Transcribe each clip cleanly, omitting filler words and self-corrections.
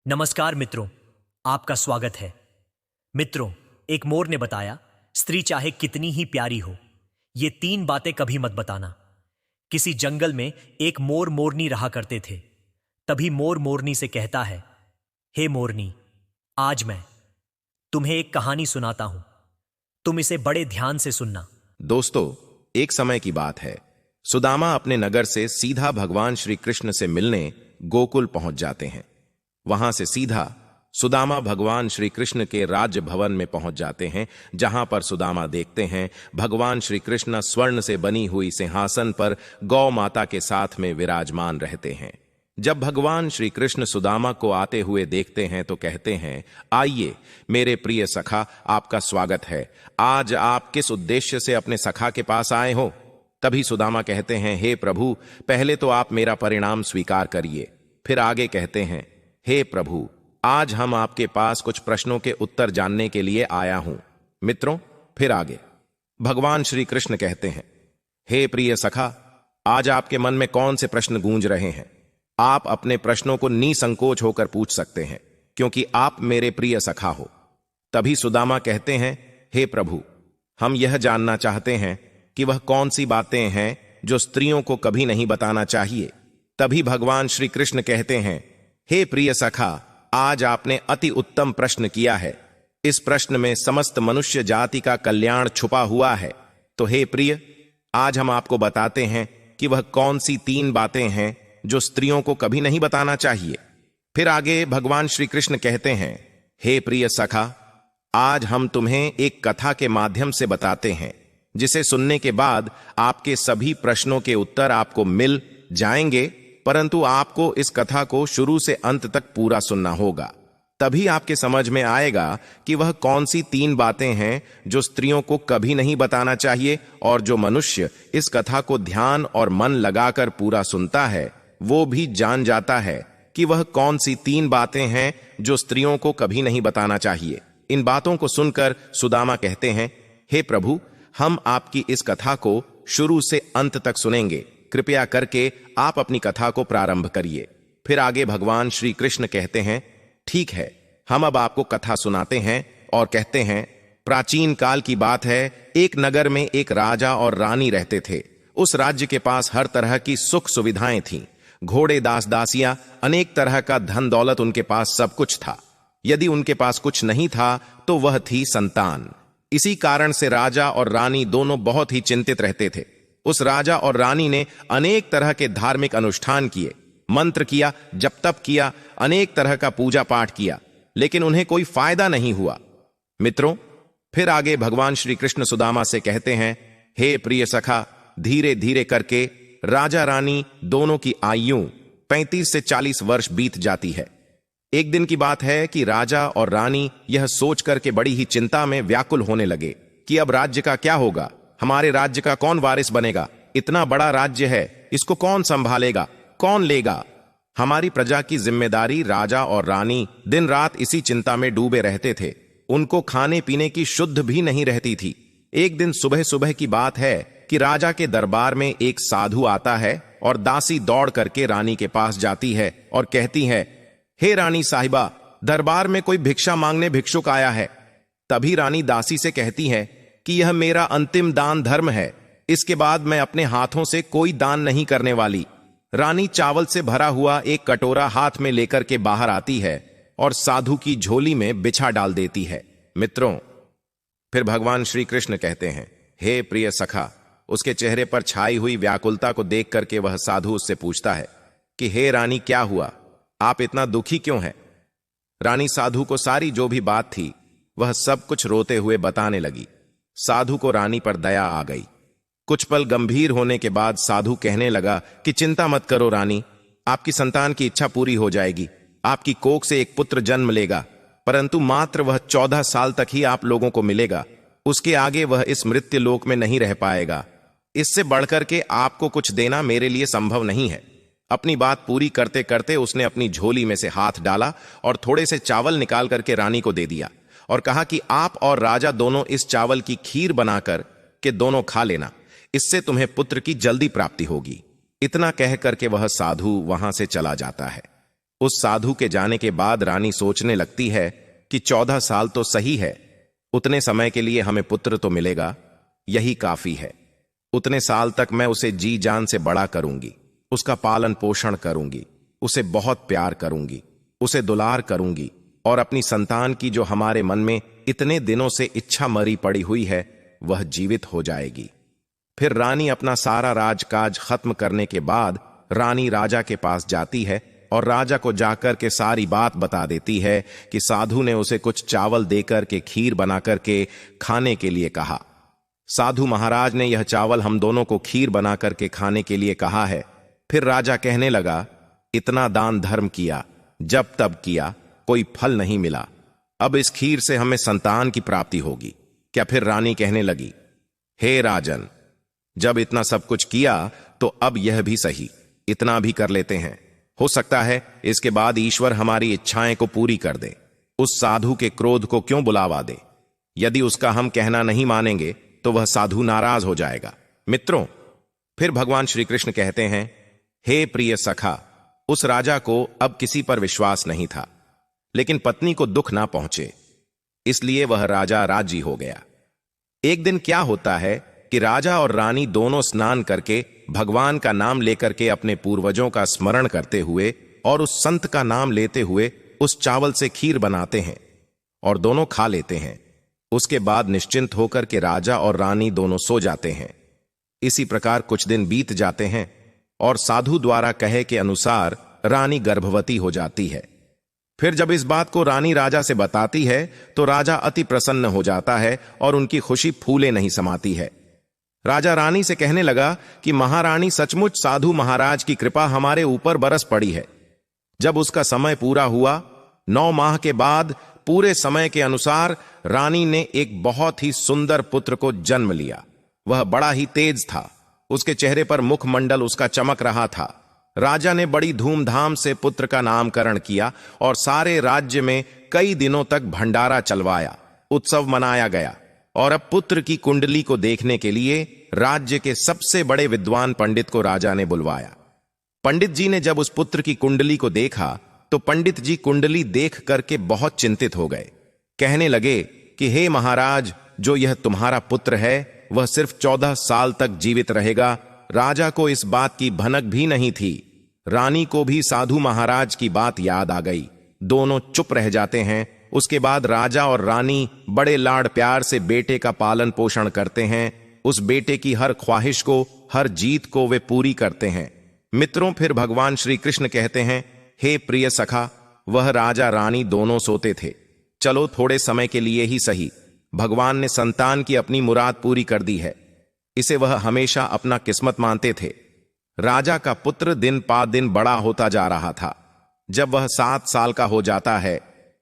नमस्कार मित्रों, आपका स्वागत है। मित्रों, एक मोर ने बताया, स्त्री चाहे कितनी ही प्यारी हो, ये 3 बातें कभी मत बताना। किसी जंगल में एक मोर मोरनी रहा करते थे। तभी मोर मोरनी से कहता है, हे मोरनी, आज मैं तुम्हें एक कहानी सुनाता हूं। तुम इसे बड़े ध्यान से सुनना। दोस्तों, एक समय की बात है। सुदामा अपने नगर से सीधा भगवान श्री कृष्ण से मिलने गोकुल पहुंच जाते हैं। वहां से सीधा सुदामा भगवान श्री कृष्ण के राज्य भवन में पहुंच जाते हैं, जहां पर सुदामा देखते हैं भगवान श्री कृष्ण स्वर्ण से बनी हुई सिंहासन पर गौ माता के साथ में विराजमान रहते हैं। जब भगवान श्री कृष्ण सुदामा को आते हुए देखते हैं तो कहते हैं, आइए मेरे प्रिय सखा, आपका स्वागत है। आज आप किस उद्देश्य से अपने सखा के पास आए हो? तभी सुदामा कहते हैं, हे प्रभु, पहले तो आप मेरा परिणाम स्वीकार करिए। फिर आगे कहते हैं, हे प्रभु, आज हम आपके पास कुछ प्रश्नों के उत्तर जानने के लिए आया हूं। मित्रों, फिर आगे भगवान श्री कृष्ण कहते हैं, हे प्रिय सखा, आज आपके मन में कौन से प्रश्न गूंज रहे हैं? आप अपने प्रश्नों को निसंकोच होकर पूछ सकते हैं, क्योंकि आप मेरे प्रिय सखा हो। तभी सुदामा कहते हैं, हे प्रभु, हम यह जानना चाहते हैं कि वह कौन सी बातें हैं जो स्त्रियों को कभी नहीं बताना चाहिए। तभी भगवान श्री कृष्ण कहते हैं, हे प्रिय सखा, आज आपने अति उत्तम प्रश्न किया है। इस प्रश्न में समस्त मनुष्य जाति का कल्याण छुपा हुआ है। तो हे प्रिय, आज हम आपको बताते हैं कि वह कौन सी 3 बातें हैं जो स्त्रियों को कभी नहीं बताना चाहिए। फिर आगे भगवान श्री कृष्ण कहते हैं, हे प्रिय सखा, आज हम तुम्हें एक कथा के माध्यम से बताते हैं, जिसे सुनने के बाद आपके सभी प्रश्नों के उत्तर आपको मिल जाएंगे, परंतु आपको इस कथा को शुरू से अंत तक पूरा सुनना होगा। तभी आपके समझ में आएगा कि वह कौन सी 3 बातें हैं जो स्त्रियों को कभी नहीं बताना चाहिए, और जो मनुष्य इस कथा को ध्यान और मन लगाकर पूरा सुनता है, वो भी जान जाता है कि वह कौन सी 3 बातें हैं जो स्त्रियों को कभी नहीं बताना चाहिए। इन बातों को सुनकर सुदामा कहते हैं, हे प्रभु, हम आपकी इस कथा को शुरू से अंत तक सुनेंगे। कृपया करके आप अपनी कथा को प्रारंभ करिए। फिर आगे भगवान श्री कृष्ण कहते हैं, ठीक है, हम अब आपको कथा सुनाते हैं। और कहते हैं, प्राचीन काल की बात है, एक नगर में एक राजा और रानी रहते थे। उस राज्य के पास हर तरह की सुख सुविधाएं थीं। घोड़े, दास दासियां, अनेक तरह का धन दौलत, उनके पास सब कुछ था। यदि उनके पास कुछ नहीं था तो वह थी संतान। इसी कारण से राजा और रानी दोनों बहुत ही चिंतित रहते थे। उस राजा और रानी ने अनेक तरह के धार्मिक अनुष्ठान किए, मंत्र किया, जप तप किया, अनेक तरह का पूजा पाठ किया, लेकिन उन्हें कोई फायदा नहीं हुआ। मित्रों, फिर आगे भगवान श्री कृष्ण सुदामा से कहते हैं, हे प्रिय सखा, धीरे धीरे करके राजा रानी दोनों की आयु 35 से 40 वर्ष बीत जाती है। एक दिन की बात है कि राजा और रानी यह सोच करके बड़ी ही चिंता में व्याकुल होने लगे कि अब राज्य का क्या होगा, हमारे राज्य का कौन वारिस बनेगा? इतना बड़ा राज्य है, इसको कौन संभालेगा, कौन लेगा? हमारी प्रजा की जिम्मेदारी। राजा और रानी दिन रात इसी चिंता में डूबे रहते थे। उनको खाने पीने की शुद्ध भी नहीं रहती थी। एक दिन सुबह सुबह की बात है कि राजा के दरबार में एक साधु आता है और दासी दौड़ करके रानी के पास जाती है और कहती है, हे रानी साहिबा, दरबार में कोई भिक्षा मांगने भिक्षुक आया है। तभी रानी दासी से कहती है कि यह मेरा अंतिम दान धर्म है, इसके बाद मैं अपने हाथों से कोई दान नहीं करने वाली। रानी चावल से भरा हुआ एक कटोरा हाथ में लेकर के बाहर आती है और साधु की झोली में बिछा डाल देती है। मित्रों, फिर भगवान श्री कृष्ण कहते हैं, हे प्रिय सखा, उसके चेहरे पर छाई हुई व्याकुलता को देख करके वह साधु उससे पूछता है कि हे रानी, क्या हुआ, आप इतना दुखी क्यों हैं? रानी साधु को सारी जो भी बात थी वह सब कुछ रोते हुए बताने लगी। साधु को रानी पर दया आ गई। कुछ पल गंभीर होने के बाद साधु कहने लगा कि चिंता मत करो रानी, आपकी संतान की इच्छा पूरी हो जाएगी। आपकी कोख से एक पुत्र जन्म लेगा, परंतु मात्र वह 14 साल तक ही आप लोगों को मिलेगा। उसके आगे वह इस मृत्यु लोक में नहीं रह पाएगा। इससे बढ़कर के आपको कुछ देना मेरे लिए संभव नहीं है। अपनी बात पूरी करते करते उसने अपनी झोली में से हाथ डाला और थोड़े से चावल निकाल करके रानी को दे दिया और कहा कि आप और राजा दोनों इस चावल की खीर बनाकर के दोनों खा लेना, इससे तुम्हें पुत्र की जल्दी प्राप्ति होगी। इतना कह करके वह साधु वहां से चला जाता है। उस साधु के जाने के बाद रानी सोचने लगती है कि 14 साल तो सही है, उतने समय के लिए हमें पुत्र तो मिलेगा, यही काफी है। उतने साल तक मैं उसे जी जान से बड़ा करूंगी, उसका पालन पोषण करूंगी, उसे बहुत प्यार करूंगी, उसे दुलार करूंगी, और अपनी संतान की जो हमारे मन में इतने दिनों से इच्छा मरी पड़ी हुई है वह जीवित हो जाएगी। फिर रानी अपना सारा राजकाज खत्म करने के बाद रानी राजा के पास जाती है और राजा को जाकर के सारी बात बता देती है कि साधु ने उसे कुछ चावल देकर के खीर बनाकर के खाने के लिए कहा। साधु महाराज ने यह चावल हम दोनों को खीर बनाकर के खाने के लिए कहा है। फिर राजा कहने लगा, इतना दान धर्म किया, जब तब किया, कोई फल नहीं मिला, अब इस खीर से हमें संतान की प्राप्ति होगी क्या? फिर रानी कहने लगी, हे राजन, जब इतना सब कुछ किया तो अब यह भी सही, इतना भी कर लेते हैं, हो सकता है इसके बाद ईश्वर हमारी इच्छाएं को पूरी कर दे। उस साधु के क्रोध को क्यों बुलावा दे? यदि उसका हम कहना नहीं मानेंगे तो वह साधु नाराज हो जाएगा। मित्रों, फिर भगवान श्री कृष्ण कहते हैं, हे प्रिय सखा, उस राजा को अब किसी पर विश्वास नहीं था, लेकिन पत्नी को दुख ना पहुंचे, इसलिए वह राजा राजी हो गया। एक दिन क्या होता है कि राजा और रानी दोनों स्नान करके भगवान का नाम लेकर के अपने पूर्वजों का स्मरण करते हुए और उस संत का नाम लेते हुए उस चावल से खीर बनाते हैं और दोनों खा लेते हैं। उसके बाद निश्चिंत होकर के राजा और रानी दोनों सो जाते हैं। इसी प्रकार कुछ दिन बीत जाते हैं और साधु द्वारा कहे के अनुसार रानी गर्भवती हो जाती है। फिर जब इस बात को रानी राजा से बताती है तो राजा अति प्रसन्न हो जाता है और उनकी खुशी फूले नहीं समाती है। राजा रानी से कहने लगा कि महारानी, सचमुच साधु महाराज की कृपा हमारे ऊपर बरस पड़ी है। जब उसका समय पूरा हुआ, 9 माह के बाद पूरे समय के अनुसार रानी ने एक बहुत ही सुंदर पुत्र को जन्म लिया। वह बड़ा ही तेज था, उसके चेहरे पर मुखमंडल उसका चमक रहा था। राजा ने बड़ी धूमधाम से पुत्र का नामकरण किया और सारे राज्य में कई दिनों तक भंडारा चलवाया, उत्सव मनाया गया। और अब पुत्र की कुंडली को देखने के लिए राज्य के सबसे बड़े विद्वान पंडित को राजा ने बुलवाया। पंडित जी ने जब उस पुत्र की कुंडली को देखा तो पंडित जी कुंडली देख करके बहुत चिंतित हो गए। कहने लगे कि हे महाराज, जो यह तुम्हारा पुत्र है वह सिर्फ 14 साल तक जीवित रहेगा। राजा को इस बात की भनक भी नहीं थी। रानी को भी साधु महाराज की बात याद आ गई। दोनों चुप रह जाते हैं। उसके बाद राजा और रानी बड़े लाड़ प्यार से बेटे का पालन पोषण करते हैं। उस बेटे की हर ख्वाहिश को, हर जीत को वे पूरी करते हैं। मित्रों, फिर भगवान श्री कृष्ण कहते हैं, हे प्रिय सखा, वह राजा रानी दोनों सोते थे। चलो थोड़े समय के लिए ही सही, भगवान ने संतान की अपनी मुराद पूरी कर दी है। इसे वह हमेशा अपना किस्मत मानते थे। राजा का पुत्र दिन पा दिन बड़ा होता जा रहा था। जब वह 7 साल का हो जाता है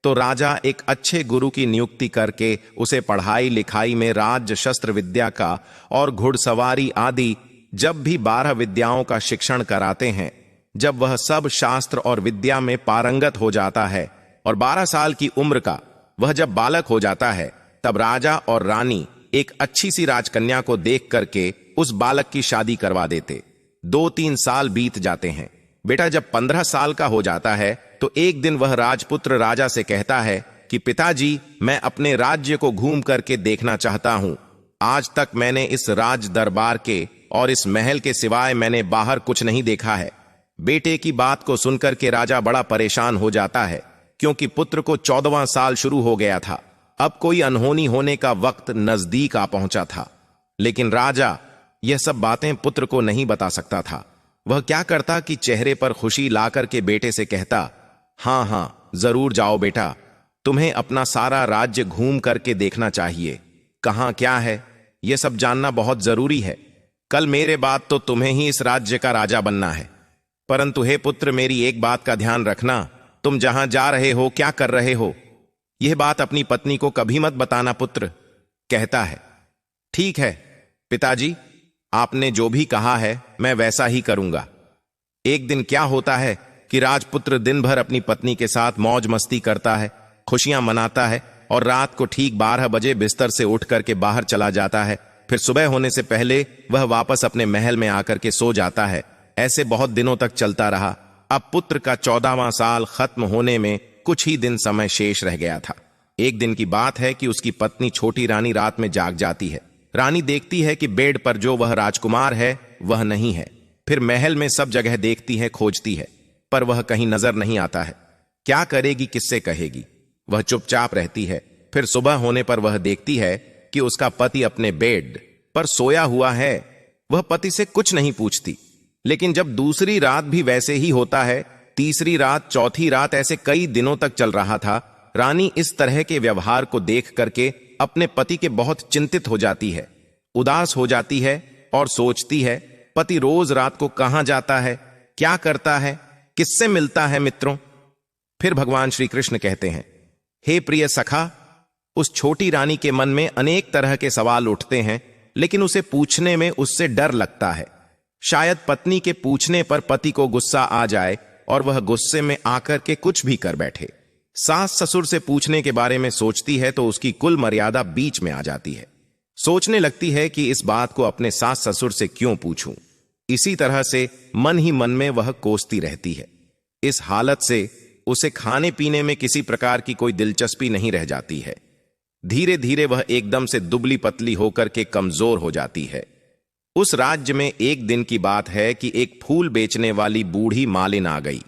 तो राजा एक अच्छे गुरु की नियुक्ति करके उसे पढ़ाई लिखाई में राज्य शस्त्र विद्या का और घुड़सवारी आदि जब भी 12 विद्याओं का शिक्षण कराते हैं। जब वह सब शास्त्र और विद्या में पारंगत हो जाता है और 12 साल की उम्र का वह जब बालक हो जाता है, तब राजा और रानी एक अच्छी सी राजकन्या को देख करके उस बालक की शादी करवा देते। 2-3 साल बीत जाते हैं। बेटा जब 15 साल का हो जाता है तो एक दिन वह राजपुत्र राजा से कहता है कि पिताजी, मैं अपने राज्य को घूम करके देखना चाहता हूं। आज तक मैंने इस राज दरबार के और इस महल के सिवाय मैंने बाहर कुछ नहीं देखा है। बेटे की बात को सुनकर के राजा बड़ा परेशान हो जाता है, क्योंकि पुत्र को 14वां साल शुरू हो गया था। अब कोई अनहोनी होने का वक्त नजदीक आ पहुंचा था। लेकिन राजा यह सब बातें पुत्र को नहीं बता सकता था। वह क्या करता कि चेहरे पर खुशी लाकर के बेटे से कहता, हां हां, जरूर जाओ बेटा, तुम्हें अपना सारा राज्य घूम करके देखना चाहिए। कहां क्या है यह सब जानना बहुत जरूरी है। कल मेरे बाद तो तुम्हें ही इस राज्य का राजा बनना है। परंतु हे पुत्र, मेरी एक बात का ध्यान रखना, तुम जहां जा रहे हो, क्या कर रहे हो, यह बात अपनी पत्नी को कभी मत बताना। पुत्र कहता है, ठीक है पिताजी, आपने जो भी कहा है मैं वैसा ही करूंगा। एक दिन क्या होता है कि राजपुत्र दिन भर अपनी पत्नी के साथ मौज मस्ती करता है, खुशियां मनाता है और रात को ठीक 12 बजे बिस्तर से उठ करके बाहर चला जाता है। फिर सुबह होने से पहले वह वापस अपने महल में आकर के सो जाता है। ऐसे बहुत दिनों तक चलता रहा। अब पुत्र का 14वां साल खत्म होने में कुछ ही दिन समय शेष रह गया था। एक दिन की बात है कि उसकी पत्नी छोटी रानी रात में जाग जाती है। रानी देखती है कि बेड पर जो वह राजकुमार है वह नहीं है। फिर महल में सब जगह देखती है, खोजती है, पर वह कहीं नजर नहीं आता है। क्या करेगी, किससे कहेगी? वह चुपचाप रहती है। फिर सुबह होने पर वह देखती है कि उसका पति अपने बेड पर सोया हुआ है। वह पति से कुछ नहीं पूछती। लेकिन जब दूसरी रात भी वैसे ही होता है, तीसरी रात, चौथी रात, ऐसे कई दिनों तक चल रहा था, रानी इस तरह के व्यवहार को देख करके अपने पति के बहुत चिंतित हो जाती है, उदास हो जाती है और सोचती है, पति रोज रात को कहां जाता है, क्या करता है, किससे मिलता है मित्रों? फिर भगवान श्री कृष्ण कहते हैं, हे प्रिय सखा, उस छोटी रानी के मन में अनेक तरह के सवाल उठते हैं, लेकिन उसे पूछने में उससे डर लगता है। शायद पत्नी के पूछने पर पति को गुस्सा आ जाए और वह गुस्से में आकर के कुछ भी कर बैठे। सास ससुर से पूछने के बारे में सोचती है तो उसकी कुल मर्यादा बीच में आ जाती है। सोचने लगती है कि इस बात को अपने सास ससुर से क्यों पूछूं। इसी तरह से मन ही मन में वह कोसती रहती है। इस हालत से उसे खाने पीने में किसी प्रकार की कोई दिलचस्पी नहीं रह जाती है। धीरे धीरे वह एकदम से दुबली पतली होकर के कमजोर हो जाती है। उस राज्य में एक दिन की बात है कि एक फूल बेचने वाली बूढ़ी मालिन आ गई।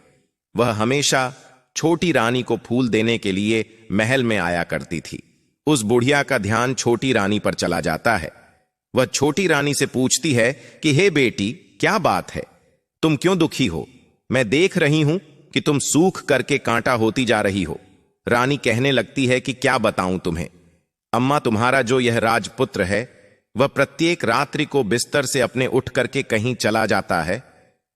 वह हमेशा छोटी रानी को फूल देने के लिए महल में आया करती थी। उस बुढ़िया का ध्यान छोटी रानी पर चला जाता है। वह छोटी रानी से पूछती है कि हे बेटी, क्या बात है, तुम क्यों दुखी हो? मैं देख रही हूं कि तुम सूख करके कांटा होती जा रही हो। रानी कहने लगती है कि क्या बताऊं तुम्हें, अम्मा, तुम्हारा जो यह राजपुत्र है वह प्रत्येक रात्रि को बिस्तर से अपने उठ करके कहीं चला जाता है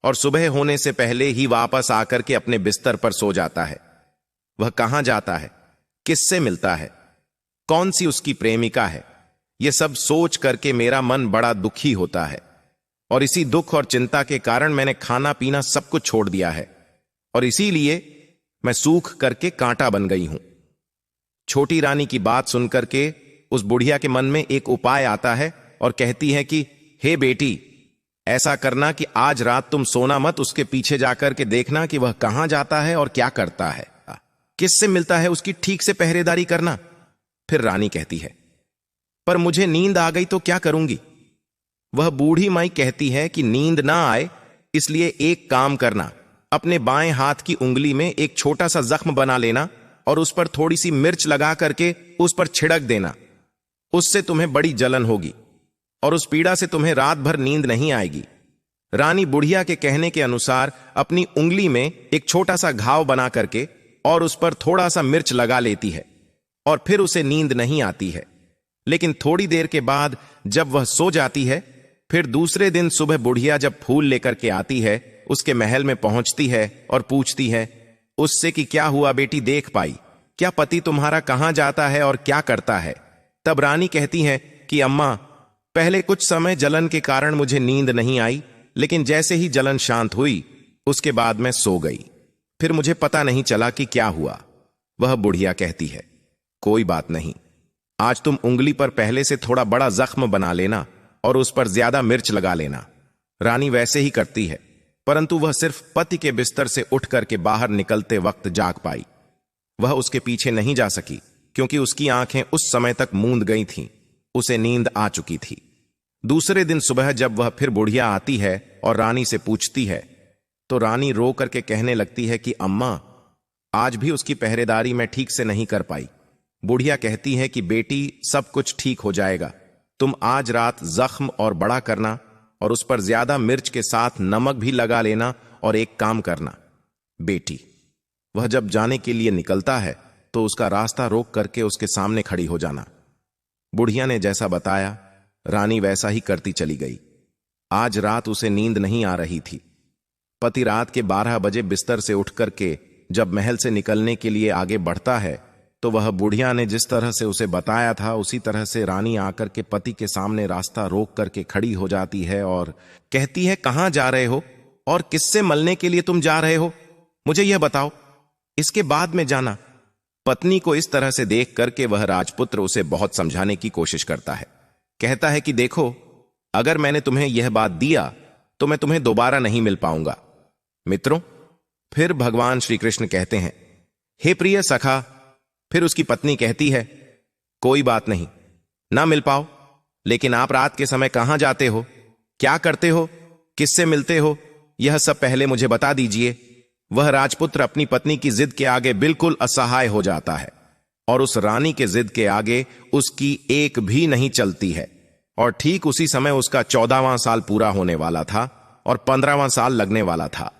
और सुबह होने से पहले ही वापस आकर के अपने बिस्तर पर सो जाता है। वह कहां जाता है, किससे मिलता है, कौन सी उसकी प्रेमिका है, यह सब सोच करके मेरा मन बड़ा दुखी होता है। और इसी दुख और चिंता के कारण मैंने खाना पीना सब कुछ छोड़ दिया है और इसीलिए मैं सूख करके कांटा बन गई हूं। छोटी रानी की बात सुनकर के उस बुढ़िया के मन में एक उपाय आता है और कहती है कि हे बेटी, ऐसा करना कि आज रात तुम सोना मत, उसके पीछे जाकर के देखना कि वह कहां जाता है और क्या करता है, किससे मिलता है, उसकी ठीक से पहरेदारी करना। फिर रानी कहती है, पर मुझे नींद आ गई तो क्या करूंगी? वह बूढ़ी माई कहती है कि नींद ना आए इसलिए एक काम करना, अपने बाएं हाथ की उंगली में एक छोटा सा जख्म बना लेना और उस पर थोड़ी सी मिर्च लगा करके उस पर छिड़क देना। उससे तुम्हें बड़ी जलन होगी और उस पीड़ा से तुम्हें रात भर नींद नहीं आएगी। रानी बुढ़िया के कहने के अनुसार अपनी उंगली में एक छोटा सा घाव बना करके और उस पर थोड़ा सा मिर्च लगा लेती है और फिर उसे नींद नहीं आती है। लेकिन थोड़ी देर के बाद जब वह सो जाती है, फिर दूसरे दिन सुबह बुढ़िया जब फूल लेकर के आती है, उसके महल में पहुंचती है और पूछती है उससे कि क्या हुआ बेटी, देख पाई क्या पति तुम्हारा कहां जाता है और क्या करता है? तब रानी कहती है कि अम्मा, पहले कुछ समय जलन के कारण मुझे नींद नहीं आई, लेकिन जैसे ही जलन शांत हुई उसके बाद मैं सो गई, फिर मुझे पता नहीं चला कि क्या हुआ। वह बुढ़िया कहती है, कोई बात नहीं, आज तुम उंगली पर पहले से थोड़ा बड़ा जख्म बना लेना और उस पर ज्यादा मिर्च लगा लेना। रानी वैसे ही करती है, परंतु वह सिर्फ पति के बिस्तर से उठ करके बाहर निकलते वक्त जाग पाई। वह उसके पीछे नहीं जा सकी क्योंकि उसकी आंखें उस समय तक मूंद गई थीं, उसे नींद आ चुकी थी। दूसरे दिन सुबह जब वह फिर बुढ़िया आती है और रानी से पूछती है तो रानी रो करके कहने लगती है कि अम्मा, आज भी उसकी पहरेदारी मैं ठीक से नहीं कर पाई। बुढ़िया कहती है कि बेटी, सब कुछ ठीक हो जाएगा, तुम आज रात जख्म और बड़ा करना और उस पर ज्यादा मिर्च के साथ नमक भी लगा लेना और एक काम करना बेटी, वह जब जाने के लिए निकलता है तो उसका रास्ता रोक करके उसके सामने खड़ी हो जाना। बुढ़िया ने जैसा बताया रानी वैसा ही करती चली गई। आज रात उसे नींद नहीं आ रही थी। पति रात के 12 बजे बिस्तर से उठ करके जब महल से निकलने के लिए आगे बढ़ता है तो वह बुढ़िया ने जिस तरह से उसे बताया था उसी तरह से रानी आकर के पति के सामने रास्ता रोक करके खड़ी हो जाती है और कहती है, कहां जा रहे हो और किससे मिलने के लिए तुम जा रहे हो, मुझे यह बताओ, इसके बाद में जाना। पत्नी को इस तरह से देख करके वह राजपुत्र उसे बहुत समझाने की कोशिश करता है। कहता है कि देखो, अगर मैंने तुम्हें यह बात दिया तो मैं तुम्हें दोबारा नहीं मिल पाऊंगा। मित्रों, फिर भगवान श्री कृष्ण कहते हैं, हे प्रिय सखा। फिर उसकी पत्नी कहती है, कोई बात नहीं, ना मिल पाओ, लेकिन आप रात के समय कहां जाते हो, क्या करते हो, किससे मिलते हो, यह सब पहले मुझे बता दीजिए। वह राजपुत्र अपनी पत्नी की जिद के आगे बिल्कुल असहाय हो जाता है और उस रानी के जिद के आगे उसकी एक भी नहीं चलती है। और ठीक उसी समय उसका 14वां साल पूरा होने वाला था और 15वां साल लगने वाला था।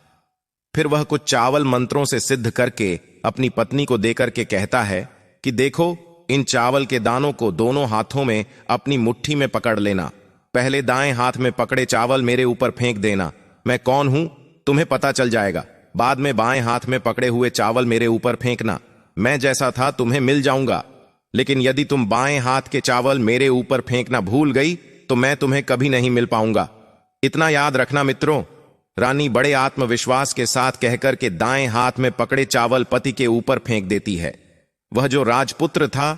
फिर वह कुछ चावल मंत्रों से सिद्ध करके अपनी पत्नी को देकर के कहता है कि देखो, इन चावल के दानों को दोनों हाथों में अपनी मुट्ठी में पकड़ लेना। पहले दाएं हाथ में पकड़े चावल मेरे ऊपर फेंक देना। मैं कौन हूं तुम्हें पता चल जाएगा। बाद में बाएं हाथ में पकड़े हुए चावल मेरे ऊपर फेंकना। मैं जैसा था तुम्हें मिल जाऊंगा, लेकिन यदि तुम बाएं हाथ के चावल मेरे ऊपर फेंकना भूल गई तो मैं तुम्हें कभी नहीं मिल पाऊंगा। इतना याद रखना मित्रों। रानी बड़े आत्मविश्वास के साथ कहकर के दाएं हाथ में पकड़े चावल पति के ऊपर फेंक देती है। वह जो राजपुत्र था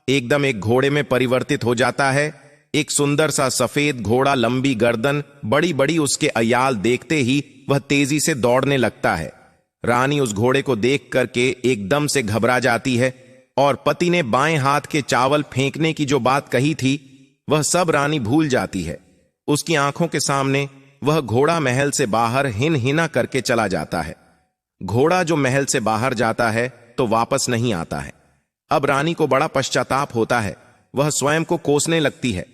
एकदम एक घोड़े में परिवर्तित हो जाता है। एक सुंदर सा सफेद घोड़ा, लंबी गर्दन, बड़ी बड़ी उसके अयाल देखते ही वह तेजी से दौड़ने लगता है। रानी उस घोड़े को देख करके एकदम से घबरा जाती है और पति ने बाएं हाथ के चावल फेंकने की जो बात कही थी वह सब रानी भूल जाती है। उसकी आंखों के सामने वह घोड़ा महल से बाहर हिन हिना करके चला जाता है। घोड़ा जो महल से बाहर जाता है तो वापस नहीं आता है। अब रानी को बड़ा पश्चाताप होता है। वह स्वयं को कोसने लगती है,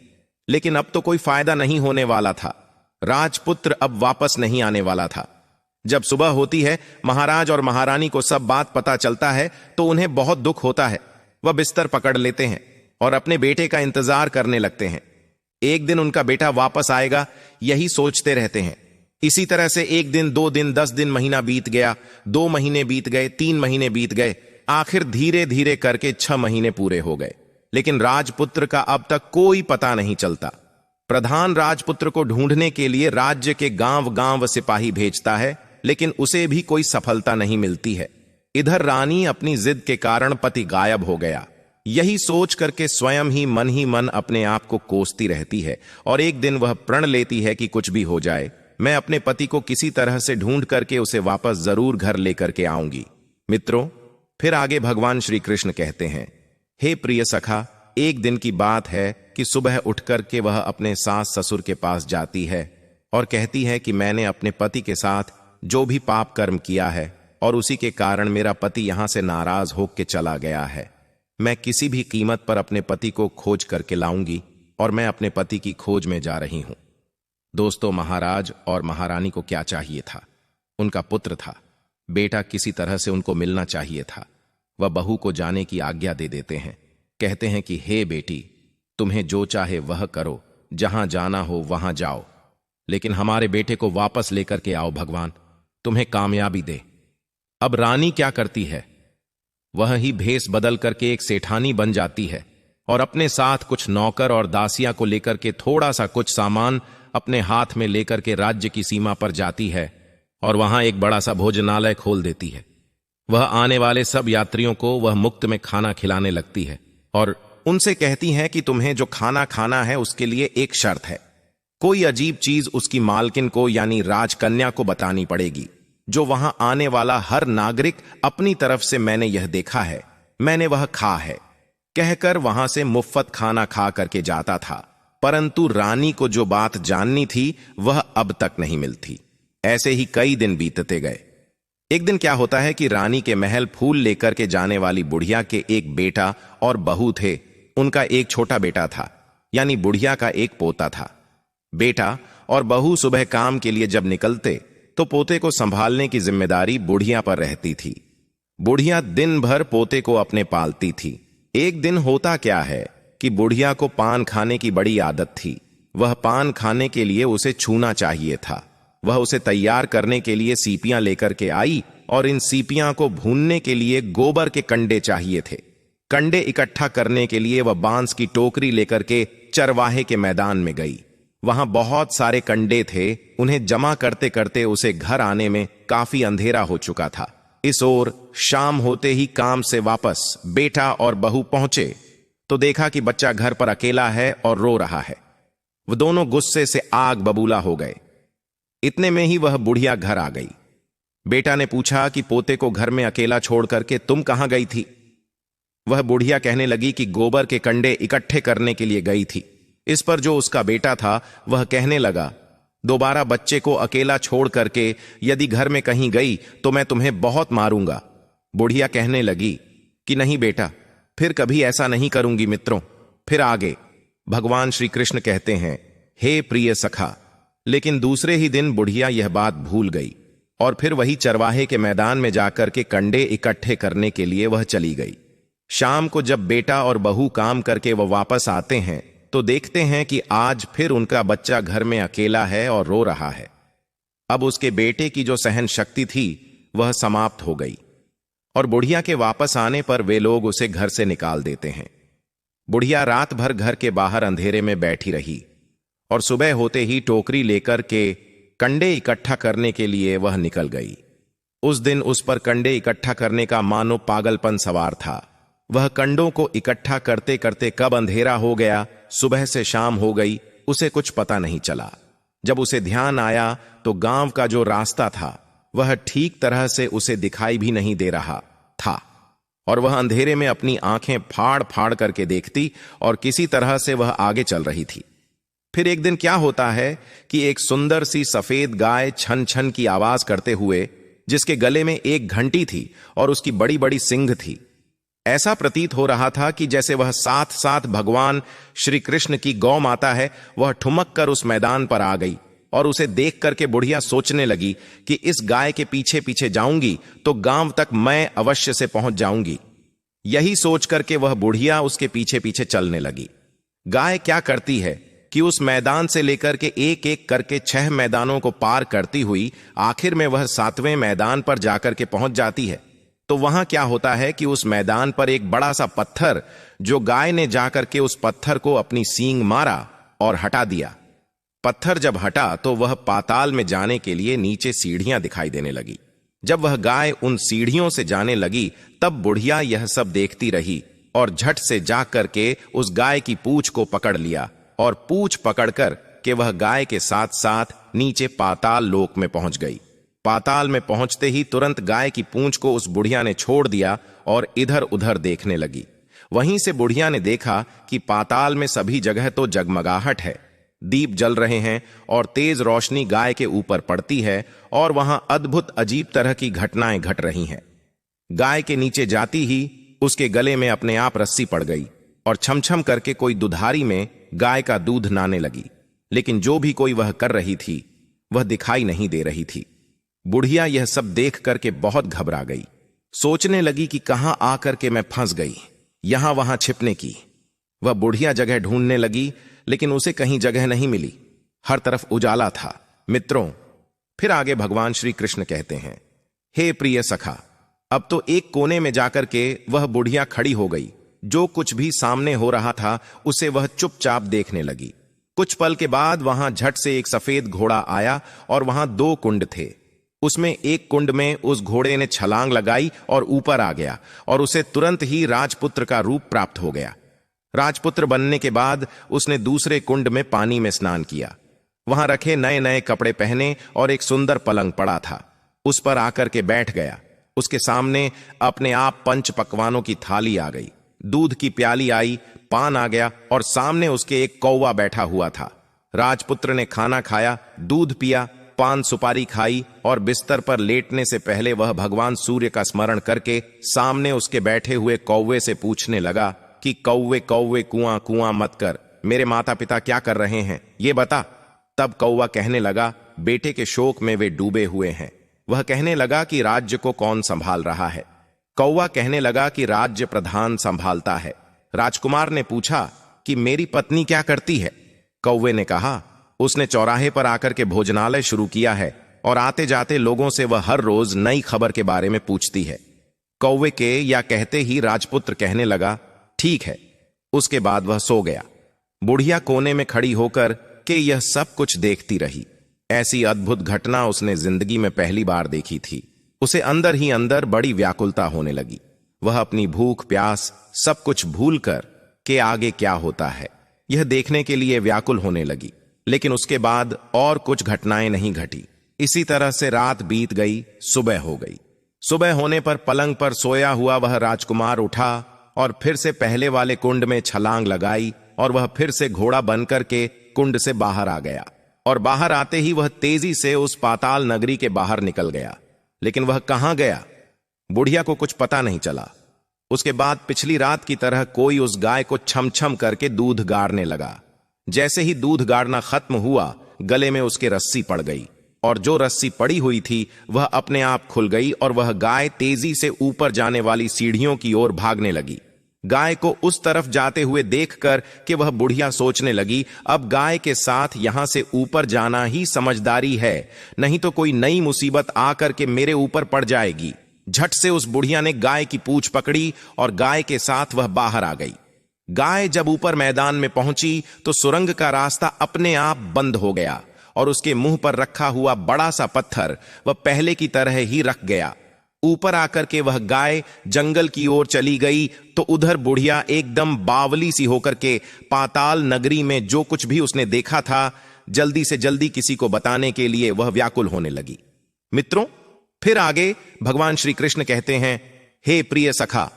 लेकिन अब तो कोई फायदा नहीं होने वाला था। राजपुत्र अब वापस नहीं आने वाला था। जब सुबह होती है, महाराज और महारानी को सब बात पता चलता है तो उन्हें बहुत दुख होता है। वह बिस्तर पकड़ लेते हैं और अपने बेटे का इंतजार करने लगते हैं। एक दिन उनका बेटा वापस आएगा, यही सोचते रहते हैं। इसी तरह से 1 दिन, 2 दिन, 10 दिन, महीना बीत गया, 2 महीने बीत गए, 3 महीने बीत गए, आखिर धीरे धीरे करके 6 महीने पूरे हो गए। लेकिन राजपुत्र का अब तक कोई पता नहीं चलता। प्रधान राजपुत्र को ढूंढने के लिए राज्य के गांव गांव सिपाही भेजता है, लेकिन उसे भी कोई सफलता नहीं मिलती है। इधर रानी अपनी जिद के कारण पति गायब हो गया, यही सोच करके स्वयं ही मन अपने आप को कोसती रहती है। और एक दिन वह प्रण लेती है कि कुछ भी हो जाए, मैं अपने पति को किसी तरह से ढूंढ करके उसे वापस जरूर घर लेकर के आऊंगी। मित्रों, फिर आगे भगवान श्री कृष्ण कहते हैं, हे प्रिय सखा, एक दिन की बात है कि सुबह उठ करके वह अपने सास ससुर के पास जाती है और कहती है कि मैंने अपने पति के साथ जो भी पाप कर्म किया है और उसी के कारण मेरा पति यहां से नाराज होकर चला गया है। मैं किसी भी कीमत पर अपने पति को खोज करके लाऊंगी और मैं अपने पति की खोज में जा रही हूं। दोस्तों, महाराज और महारानी को क्या चाहिए था? उनका पुत्र था, बेटा किसी तरह से उनको मिलना चाहिए था। वह बहू को जाने की आज्ञा दे देते हैं। कहते हैं कि हे बेटी, तुम्हें जो चाहे वह करो, जहां जाना हो वहां जाओ, लेकिन हमारे बेटे को वापस लेकर के आओ, भगवान तुम्हें कामयाबी दे। अब रानी क्या करती है? वह ही भेष बदल करके एक सेठानी बन जाती है और अपने साथ कुछ नौकर और दासियां को लेकर के थोड़ा सा कुछ सामान अपने हाथ में लेकर के राज्य की सीमा पर जाती है और वहां एक बड़ा सा भोजनालय खोल देती है। वह आने वाले सब यात्रियों को वह मुफ्त में खाना खिलाने लगती है और उनसे कहती हैं कि तुम्हें जो खाना खाना है उसके लिए एक शर्त है। कोई अजीब चीज उसकी मालकिन को यानी राजकन्या को बतानी पड़ेगी, जो वहां आने वाला हर नागरिक अपनी तरफ से मैंने यह देखा है, मैंने वह खा है, कहकर वहां से मुफ्त खाना खा करके जाता था। परंतु रानी को जो बात जाननी थी वह अब तक नहीं मिलती। ऐसे ही कई दिन बीतते गए। एक दिन क्या होता है कि रानी के महल फूल लेकर के जाने वाली बुढ़िया के एक बेटा और बहू थे। उनका एक छोटा बेटा था, यानी बुढ़िया का एक पोता था। बेटा और बहू सुबह काम के लिए जब निकलते तो पोते को संभालने की जिम्मेदारी बुढ़िया पर रहती थी। बुढ़िया दिन भर पोते को अपने पालती थी। एक दिन होता क्या है कि बुढ़िया को पान खाने की बड़ी आदत थी। वह पान खाने के लिए उसे छूना चाहिए था। वह उसे तैयार करने के लिए सीपियां लेकर के आई और इन सीपियां को भूनने के लिए गोबर के कंडे चाहिए थे। कंडे इकट्ठा करने के लिए वह बांस की टोकरी लेकर के चरवाहे के मैदान में गई। वहां बहुत सारे कंडे थे। उन्हें जमा करते करते उसे घर आने में काफी अंधेरा हो चुका था। इस ओर शाम होते ही काम से वापस बेटा और बहू पहुंचे तो देखा कि बच्चा घर पर अकेला है और रो रहा है। वह दोनों गुस्से से आग बबूला हो गए। इतने में ही वह बुढ़िया घर आ गई। बेटा ने पूछा कि पोते को घर में अकेला छोड़ करके तुम कहां गई थी? वह बुढ़िया कहने लगी कि गोबर के कंडे इकट्ठे करने के लिए गई थी। इस पर जो उसका बेटा था वह कहने लगा, दोबारा बच्चे को अकेला छोड़ करके यदि घर में कहीं गई तो मैं तुम्हें बहुत मारूंगा। बुढ़िया कहने लगी कि नहीं बेटा, फिर कभी ऐसा नहीं करूंगी। मित्रों, फिर आगे भगवान श्री कृष्ण कहते हैं, हे प्रिय सखा। लेकिन दूसरे ही दिन बुढ़िया यह बात भूल गई और फिर वही चरवाहे के मैदान में जाकर के कंडे इकट्ठे करने के लिए वह चली गई। शाम को जब बेटा और बहू काम करके वह वापस आते हैं तो देखते हैं कि आज फिर उनका बच्चा घर में अकेला है और रो रहा है। अब उसके बेटे की जो सहन शक्ति थी वह समाप्त हो गई और बुढ़िया के वापस आने पर वे लोग उसे घर से निकाल देते हैं। बुढ़िया रात भर घर के बाहर अंधेरे में बैठी रही और सुबह होते ही टोकरी लेकर के कंडे इकट्ठा करने के लिए वह निकल गई। उस दिन उस पर कंडे इकट्ठा करने का मानो पागलपन सवार था। वह कंडों को इकट्ठा करते करते कब अंधेरा हो गया, सुबह से शाम हो गई, उसे कुछ पता नहीं चला। जब उसे ध्यान आया तो गांव का जो रास्ता था वह ठीक तरह से उसे दिखाई भी नहीं दे रहा था और वह अंधेरे में अपनी आंखें फाड़ फाड़ करके देखती और किसी तरह से वह आगे चल रही थी। फिर एक दिन क्या होता है कि एक सुंदर सी सफेद गाय छन छन की आवाज करते हुए, जिसके गले में एक घंटी थी और उसकी बड़ी बड़ी सींग थी, ऐसा प्रतीत हो रहा था कि जैसे वह साथ साथ भगवान श्री कृष्ण की गौ माता है, वह ठुमक कर उस मैदान पर आ गई। और उसे देख करके बुढ़िया सोचने लगी कि इस गाय के पीछे पीछे जाऊंगी तो गांव तक मैं अवश्य से पहुंच जाऊंगी। यही सोच करके वह बुढ़िया उसके पीछे पीछे चलने लगी। गाय क्या करती है कि उस मैदान से लेकर के एक एक करके 6 मैदानों को पार करती हुई आखिर में वह 7वें मैदान पर जाकर के पहुंच जाती है। तो वहां क्या होता है कि उस मैदान पर एक बड़ा सा पत्थर, जो गाय ने जाकर के उस पत्थर को अपनी सींग मारा और हटा दिया। पत्थर जब हटा तो वह पाताल में जाने के लिए नीचे सीढ़ियां दिखाई देने लगी। जब वह गाय उन सीढ़ियों से जाने लगी तब बुढ़िया यह सब देखती रही और झट से जा करके उस गाय की पूंछ को पकड़ लिया और पूंछ पकड़कर के वह गाय के साथ साथ नीचे पाताल लोक में पहुंच गई। पाताल में पहुंचते ही तुरंत गाय की पूंछ को उस बुढ़िया ने छोड़ दिया और इधर उधर देखने लगी। वहीं से बुढ़िया ने देखा कि पाताल में सभी जगह तो जगमगाहट है, दीप जल रहे हैं और तेज रोशनी गाय के ऊपर पड़ती है और वहां अद्भुत अजीब तरह की घटनाएं घट रही हैं। गाय के नीचे जाती ही उसके गले में अपने आप रस्सी पड़ गई और छमछम करके कोई दुधारी में गाय का दूध नाने लगी, लेकिन जो भी कोई वह कर रही थी वह दिखाई नहीं दे रही थी। बुढ़िया यह सब देख करके बहुत घबरा गई। सोचने लगी कि कहां आकर के मैं फंस गई, यहां वहां छिपने की। वह बुढ़िया जगह ढूंढने लगी लेकिन उसे कहीं जगह नहीं मिली, हर तरफ उजाला था। मित्रों, फिर आगे भगवान श्री कृष्ण कहते हैं, हे प्रिय सखा। अब तो एक कोने में जाकर के वह बुढ़िया खड़ी हो गई। जो कुछ भी सामने हो रहा था उसे वह चुपचाप देखने लगी। कुछ पल के बाद वहां झट से एक सफेद घोड़ा आया और वहां 2 कुंड थे। उसमें एक कुंड में उस घोड़े ने छलांग लगाई और ऊपर आ गया और उसे तुरंत ही राजपुत्र का रूप प्राप्त हो गया। राजपुत्र बनने के बाद उसने दूसरे कुंड में पानी में स्नान किया। वहां रखे नए नए कपड़े पहने और एक सुंदर पलंग पड़ा था, उस पर आकर के बैठ गया। उसके सामने अपने आप 5 पकवानों की थाली आ गई, दूध की प्याली आई, पान आ गया और सामने उसके एक कौवा बैठा हुआ था। राजपुत्र ने खाना खाया, दूध पिया, पान सुपारी खाई और बिस्तर पर लेटने से पहले वह भगवान सूर्य का स्मरण करके सामने उसके बैठे हुए कौवे से पूछने लगा कि कौवे कौवे कुआं कुआं मत कर, मेरे माता पिता क्या कर रहे हैं ये बता। तब कौवा कहने लगा, बेटे के शोक में वे डूबे हुए हैं। वह कहने लगा कि राज्य को कौन संभाल रहा है। कौवा कहने लगा कि राज्य प्रधान संभालता है। राजकुमार ने पूछा कि मेरी पत्नी क्या करती है। कौवे ने कहा, उसने चौराहे पर आकर के भोजनालय शुरू किया है और आते जाते लोगों से वह हर रोज नई खबर के बारे में पूछती है। कौवे के या कहते ही राजपुत्र कहने लगा, ठीक है। उसके बाद वह सो गया। बुढ़िया कोने में खड़ी होकर के यह सब कुछ देखती रही। ऐसी अद्भुत घटना उसने जिंदगी में पहली बार देखी थी। उसे अंदर ही अंदर बड़ी व्याकुलता होने लगी। वह अपनी भूख प्यास सब कुछ भूल कर के आगे क्या होता है यह देखने के लिए व्याकुल होने लगी। लेकिन उसके बाद और कुछ घटनाएं नहीं घटी। इसी तरह से रात बीत गई, सुबह हो गई। सुबह होने पर पलंग पर सोया हुआ वह राजकुमार उठा और फिर से पहले वाले कुंड में छलांग लगाई और वह फिर से घोड़ा बनकर के कुंड से बाहर आ गया। और बाहर आते ही वह तेजी से उस पाताल नगरी के बाहर निकल गया। लेकिन वह कहां गया, बुढ़िया को कुछ पता नहीं चला। उसके बाद पिछली रात की तरह कोई उस गाय को छम छम करके दूध गाड़ने लगा। जैसे ही दूध गाड़ना खत्म हुआ, गले में उसके रस्सी पड़ गई और जो रस्सी पड़ी हुई थी वह अपने आप खुल गई और वह गाय तेजी से ऊपर जाने वाली सीढ़ियों की ओर भागने लगी। गाय को उस तरफ जाते हुए देखकर कि वह बुढ़िया सोचने लगी, अब गाय के साथ यहां से ऊपर जाना ही समझदारी है, नहीं तो कोई नई मुसीबत आकर के मेरे ऊपर पड़ जाएगी। झट से उस बुढ़िया ने गाय की पूंछ पकड़ी और गाय के साथ वह बाहर आ गई। गाय जब ऊपर मैदान में पहुंची तो सुरंग का रास्ता अपने आप बंद हो गया और उसके मुंह पर रखा हुआ बड़ा सा पत्थर वह पहले की तरह ही रख गया। ऊपर आकर के वह गाय जंगल की ओर चली गई तो उधर बुढ़िया एकदम बावली सी होकर के पाताल नगरी में जो कुछ भी उसने देखा था, जल्दी से जल्दी किसी को बताने के लिए वह व्याकुल होने लगी। मित्रों, फिर आगे भगवान श्री कृष्ण कहते हैं, हे प्रिय सखा,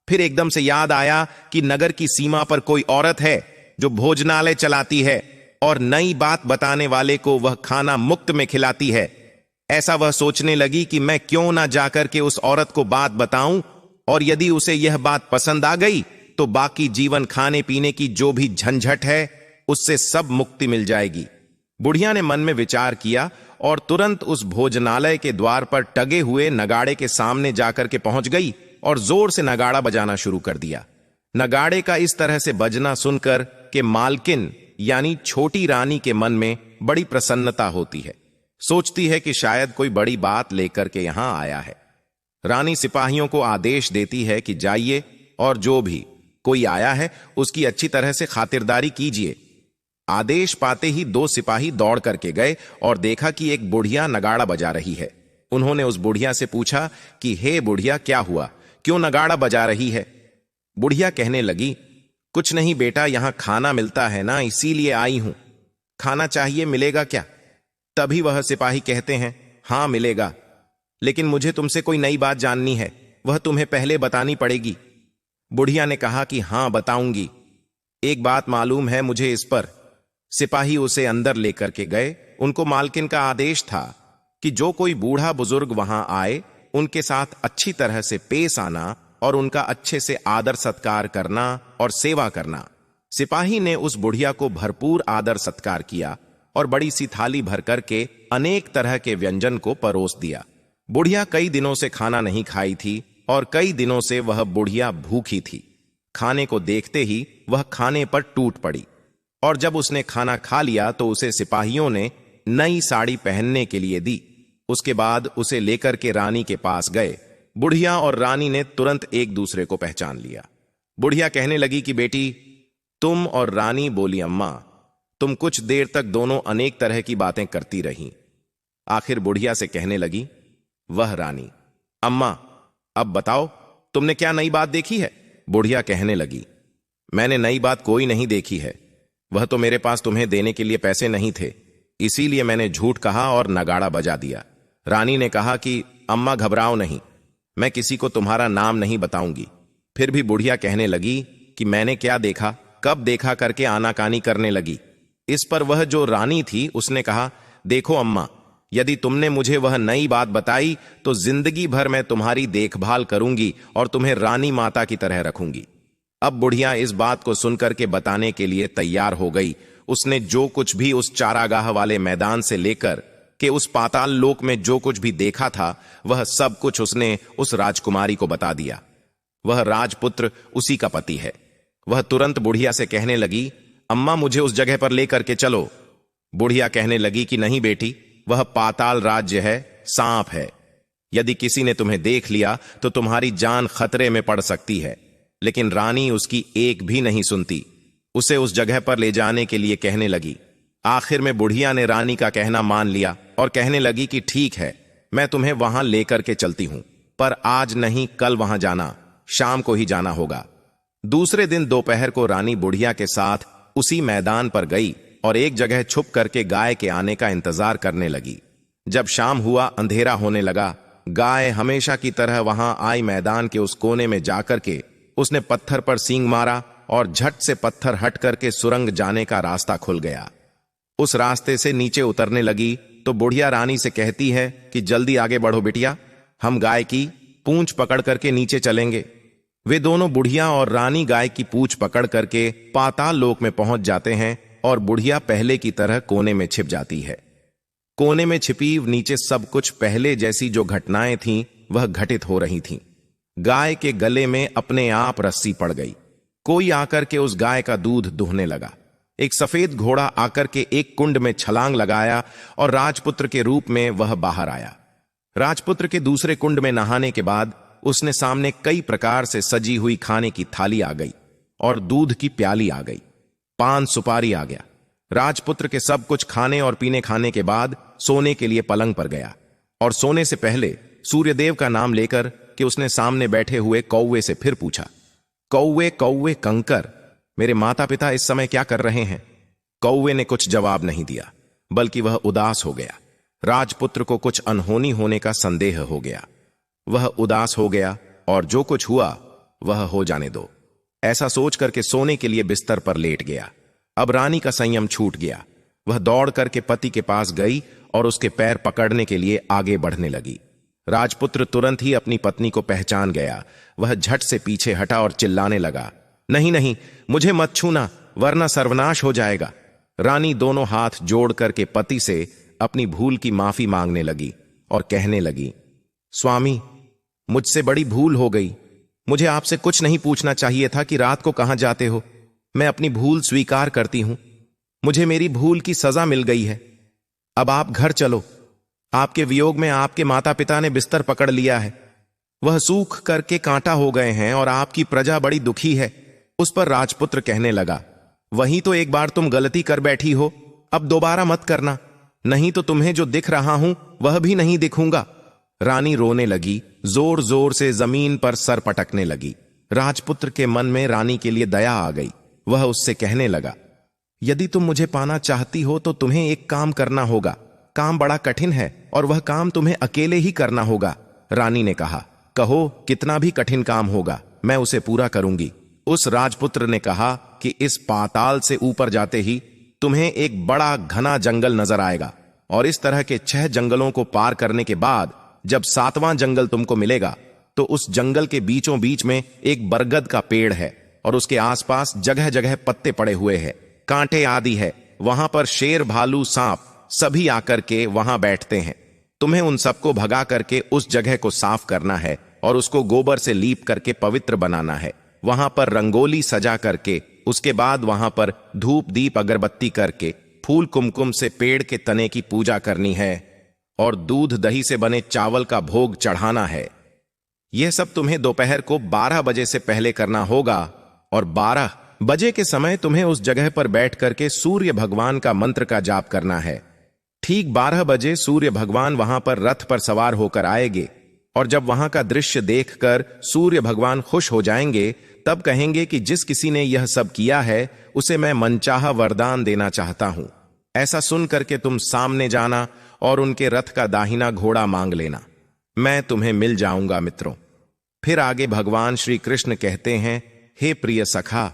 फिर एकदम से याद आया कि नगर की सीमा पर कोई औरत है जो भोजनालय चलाती है और नई बात बताने वाले को वह खाना मुफ्त में खिलाती है। ऐसा वह सोचने लगी कि मैं क्यों ना जाकर के उस औरत को बात बताऊं और यदि उसे यह बात पसंद आ गई तो बाकी जीवन खाने पीने की जो भी झंझट है उससे सब मुक्ति मिल जाएगी। बुढ़िया ने मन में विचार किया और तुरंत उस भोजनालय के द्वार पर टगे हुए नगाड़े के सामने जाकर के पहुंच गई और जोर से नगाड़ा बजाना शुरू कर दिया। नगाड़े का इस तरह से बजना सुनकर कि मालकिन यानी छोटी रानी के मन में बड़ी प्रसन्नता होती है। सोचती है कि शायद कोई बड़ी बात लेकर के यहां आया है। रानी सिपाहियों को आदेश देती है कि जाइए और जो भी कोई आया है उसकी अच्छी तरह से खातिरदारी कीजिए। आदेश पाते ही 2 सिपाही दौड़ करके गए और देखा कि एक बुढ़िया नगाड़ा बजा रही है। उन्होंने उस बुढ़िया से पूछा कि हे बुढ़िया, क्या हुआ, क्यों नगाड़ा बजा रही है? बुढ़िया कहने लगी, कुछ नहीं बेटा, यहां खाना मिलता है ना, इसीलिए आई हूं। खाना चाहिए, मिलेगा क्या? तभी वह सिपाही कहते हैं, हां मिलेगा, लेकिन मुझे तुमसे कोई नई बात जाननी है, वह तुम्हें पहले बतानी पड़ेगी। बुढ़िया ने कहा कि हां बताऊंगी, एक बात मालूम है मुझे इस पर। सिपाही उसे अंदर लेकर के गए। उनको मालकिन का आदेश था कि जो कोई बूढ़ा बुजुर्ग वहां आए उनके साथ अच्छी तरह से पेश आना और उनका अच्छे से आदर सत्कार करना और सेवा करना। सिपाही ने उस बुढ़िया को भरपूर आदर सत्कार किया और बड़ी सी थाली भर करके अनेक तरह के व्यंजन को परोस दिया। बुढ़िया कई दिनों से खाना नहीं खाई थी और कई दिनों से वह बुढ़िया भूखी थी। खाने को देखते ही वह खाने पर टूट पड़ी और जब उसने खाना खा लिया तो उसे सिपाहियों ने नई साड़ी पहनने के लिए दी। उसके बाद उसे लेकर के रानी के पास गए। बुढ़िया और रानी ने तुरंत एक दूसरे को पहचान लिया। बुढ़िया कहने लगी कि बेटी, तुम और रानी बोली, अम्मा, तुम कुछ देर तक दोनों अनेक तरह की बातें करती रहीं। आखिर बुढ़िया से कहने लगी, वह रानी, अम्मा अब बताओ तुमने क्या नई बात देखी है? बुढ़िया कहने लगी, मैंने नई बात कोई नहीं देखी है, वह तो मेरे पास तुम्हें देने के लिए पैसे नहीं थे, इसीलिए मैंने झूठ कहा और नगाड़ा बजा दिया। रानी ने कहा कि अम्मा घबराओ नहीं, मैं किसी को तुम्हारा नाम नहीं बताऊंगी। फिर भी बुढ़िया कहने लगी कि मैंने क्या देखा, कब देखा करके आनाकानी करने लगी। इस पर वह जो रानी थी उसने कहा, देखो अम्मा, यदि तुमने मुझे वह नई बात बताई तो जिंदगी भर मैं तुम्हारी देखभाल करूंगी और तुम्हें रानी माता की तरह रखूंगी। अब बुढ़िया इस बात को सुनकर के बताने के लिए तैयार हो गई। उसने जो कुछ भी उस चारागाह वाले मैदान से लेकर कि उस पाताल लोक में जो कुछ भी देखा था वह सब कुछ उसने उस राजकुमारी को बता दिया। वह राजपुत्र उसी का पति है। वह तुरंत बुढ़िया से कहने लगी, अम्मा मुझे उस जगह पर लेकर के चलो। बुढ़िया कहने लगी कि नहीं बेटी, वह पाताल राज्य है, सांप है। यदि किसी ने तुम्हें देख लिया तो तुम्हारी जान खतरे में पड़ सकती है। लेकिन रानी उसकी एक भी नहीं सुनती। उसे उस जगह पर ले जाने के लिए कहने लगी। आखिर में बुढ़िया ने रानी का कहना मान लिया और कहने लगी कि ठीक है, मैं तुम्हें वहां लेकर के चलती हूं, पर आज नहीं कल वहां जाना, शाम को ही जाना होगा। दूसरे दिन दोपहर को रानी बुढ़िया के साथ उसी मैदान पर गई और एक जगह छुप करके गाय के आने का इंतजार करने लगी। जब शाम हुआ, अंधेरा होने लगा, गाय हमेशा की तरह वहां आई। मैदान के उस कोने में जाकर के उसने पत्थर पर सींग मारा और झट से पत्थर हट करके सुरंग जाने का रास्ता खुल गया। उस रास्ते से नीचे उतरने लगी तो बुढ़िया रानी से कहती है कि जल्दी आगे बढ़ो बिटिया, हम गाय की पूंछ पकड़ करके नीचे चलेंगे। वे दोनों, बुढ़िया और रानी, गाय की पूंछ पकड़ करके पाताल लोक में पहुंच जाते हैं और बुढ़िया पहले की तरह कोने में छिप जाती है। कोने में छिपी नीचे सब कुछ पहले जैसी जो घटनाएं थीं वह घटित हो रही थीं। गाय के गले में अपने आप रस्सी पड़ गई। कोई आकर के उस गाय का दूध दुहने लगा। एक सफेद घोड़ा आकर के एक कुंड में छलांग लगाया और राजपुत्र के रूप में वह बाहर आया। राजपुत्र के दूसरे कुंड में नहाने के बाद उसने सामने कई प्रकार से सजी हुई खाने की थाली आ गई और दूध की प्याली आ गई, पान सुपारी आ गया। राजपुत्र के सब कुछ खाने और पीने खाने के बाद सोने के लिए पलंग पर गया और सोने से पहले सूर्यदेव का नाम लेकर कि उसने सामने बैठे हुए कौवे से फिर पूछा, कौवे कौवे कंकर, मेरे माता पिता इस समय क्या कर रहे हैं? कौवे ने कुछ जवाब नहीं दिया, बल्कि वह उदास हो गया। राजपुत्र को कुछ अनहोनी होने का संदेह हो गया। वह उदास हो गया और जो कुछ हुआ वह हो जाने दो, ऐसा सोच करके सोने के लिए बिस्तर पर लेट गया। अब रानी का संयम छूट गया। वह दौड़ करके पति के पास गई और उसके पैर पकड़ने के लिए आगे बढ़ने लगी। राजपुत्र तुरंत ही अपनी पत्नी को पहचान गया। वह झट से पीछे हटा और चिल्लाने लगा, नहीं नहीं, मुझे मत छूना, वरना सर्वनाश हो जाएगा। रानी दोनों हाथ जोड़ करके पति से अपनी भूल की माफी मांगने लगी और कहने लगी, स्वामी, मुझसे बड़ी भूल हो गई। मुझे आपसे कुछ नहीं पूछना चाहिए था कि रात को कहां जाते हो। मैं अपनी भूल स्वीकार करती हूं। मुझे मेरी भूल की सजा मिल गई है। अब आप घर चलो। आपके वियोग में आपके माता पिता ने बिस्तर पकड़ लिया है। वह सूख करके कांटा हो गए हैं और आपकी प्रजा बड़ी दुखी है। उस पर राजपुत्र कहने लगा, वहीं तो एक बार तुम गलती कर बैठी हो, अब दोबारा मत करना, नहीं तो तुम्हें जो दिख रहा हूं वह भी नहीं दिखूंगा। रानी रोने लगी, जोर जोर से जमीन पर सर पटकने लगी। राजपुत्र के मन में रानी के लिए दया आ गई। वह उससे कहने लगा, यदि तुम मुझे पाना चाहती हो तो तुम्हें एक काम करना होगा। काम बड़ा कठिन है और वह काम तुम्हें अकेले ही करना होगा। रानी ने कहा, कहो, कितना भी कठिन काम होगा, मैं उसे पूरा करूंगी। उस राजपुत्र ने कहा कि इस पाताल से ऊपर जाते ही तुम्हें एक बड़ा घना जंगल नजर आएगा और इस तरह के 6 जंगलों को पार करने के बाद जब 7वां जंगल तुमको मिलेगा तो उस जंगल के बीचों बीच में एक बरगद का पेड़ है और उसके आसपास जगह जगह पत्ते पड़े हुए हैं, कांटे आदि है। वहां पर शेर, भालू, सांप सभी आकर के वहां बैठते हैं। तुम्हें उन सबको भगा करके उस जगह को साफ करना है और उसको गोबर से लीप करके पवित्र बनाना है। वहां पर रंगोली सजा करके उसके बाद वहां पर धूप दीप अगरबत्ती करके फूल कुमकुम से पेड़ के तने की पूजा करनी है और दूध दही से बने चावल का भोग चढ़ाना है। यह सब तुम्हें दोपहर को 12 बजे से पहले करना होगा और 12 बजे के समय तुम्हें उस जगह पर बैठ करके सूर्य भगवान का मंत्र का जाप करना है। ठीक 12 बजे सूर्य भगवान वहां पर रथ पर सवार होकर आएंगे और जब वहां का दृश्य देखकर सूर्य भगवान खुश हो जाएंगे, तब कहेंगे कि जिस किसी ने यह सब किया है उसे मैं मनचाहा वरदान देना चाहता हूं। ऐसा सुन करके तुम सामने जाना और उनके रथ का दाहिना घोड़ा मांग लेना। मैं तुम्हें मिल जाऊंगा मित्रों। फिर आगे भगवान श्री कृष्ण कहते हैं, हे प्रिय सखा।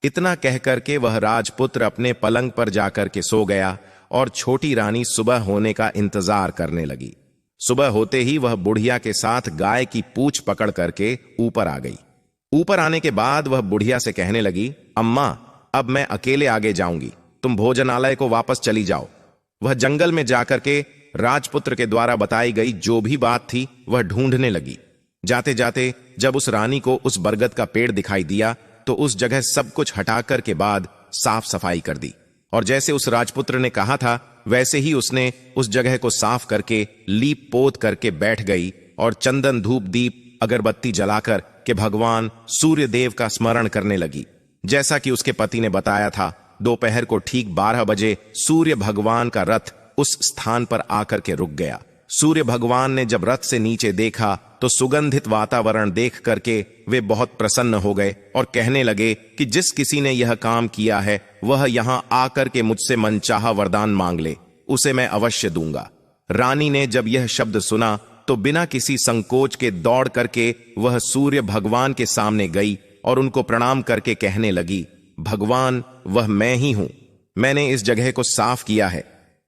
इतना कह करके वह राजपुत्र अपने पलंग पर जाकर के सो गया और छोटी रानी सुबह होने का इंतजार करने लगी। सुबह होते ही वह बुढ़िया के साथ गाय की पूंछ पकड़ करके ऊपर आ गई। ऊपर आने के बाद वह बुढ़िया से कहने लगी, अम्मा, अब मैं अकेले आगे जाऊंगी, तुम भोजनालय को वापस चली जाओ। वह जंगल में जाकर के राजपुत्र के द्वारा बताई गई जो भी बात थी वह ढूंढने लगी। जाते जाते जब उस रानी को उस बरगद का पेड़ दिखाई दिया तो उस जगह सब कुछ हटाकर के बाद साफ सफाई कर दी और जैसे उस राजपुत्र ने कहा था वैसे ही उसने उस जगह को साफ करके लीप पोत करके बैठ गई और चंदन धूप दीप अगरबत्ती जलाकर के भगवान सूर्य देव का स्मरण करने लगी। जैसा कि उसके पति ने बताया था, दोपहर को ठीक 12 बजे सूर्य भगवान का रथ उस स्थान पर आकर के रुक गया। सूर्य भगवान ने जब रथ से नीचे देखा तो सुगंधित वातावरण देख करके वे बहुत प्रसन्न हो गए और कहने लगे कि जिस किसी ने यह काम किया है वह यहां आकर के मुझसे मनचाहा वरदान मांग ले, उसे मैं अवश्य दूंगा। रानी ने जब यह शब्द सुना तो बिना किसी संकोच के दौड़ करके वह सूर्य भगवान के सामने गई और उनको प्रणाम करके कहने लगी, भगवान, वह मैं ही हूं, मैंने इस जगह को साफ किया है।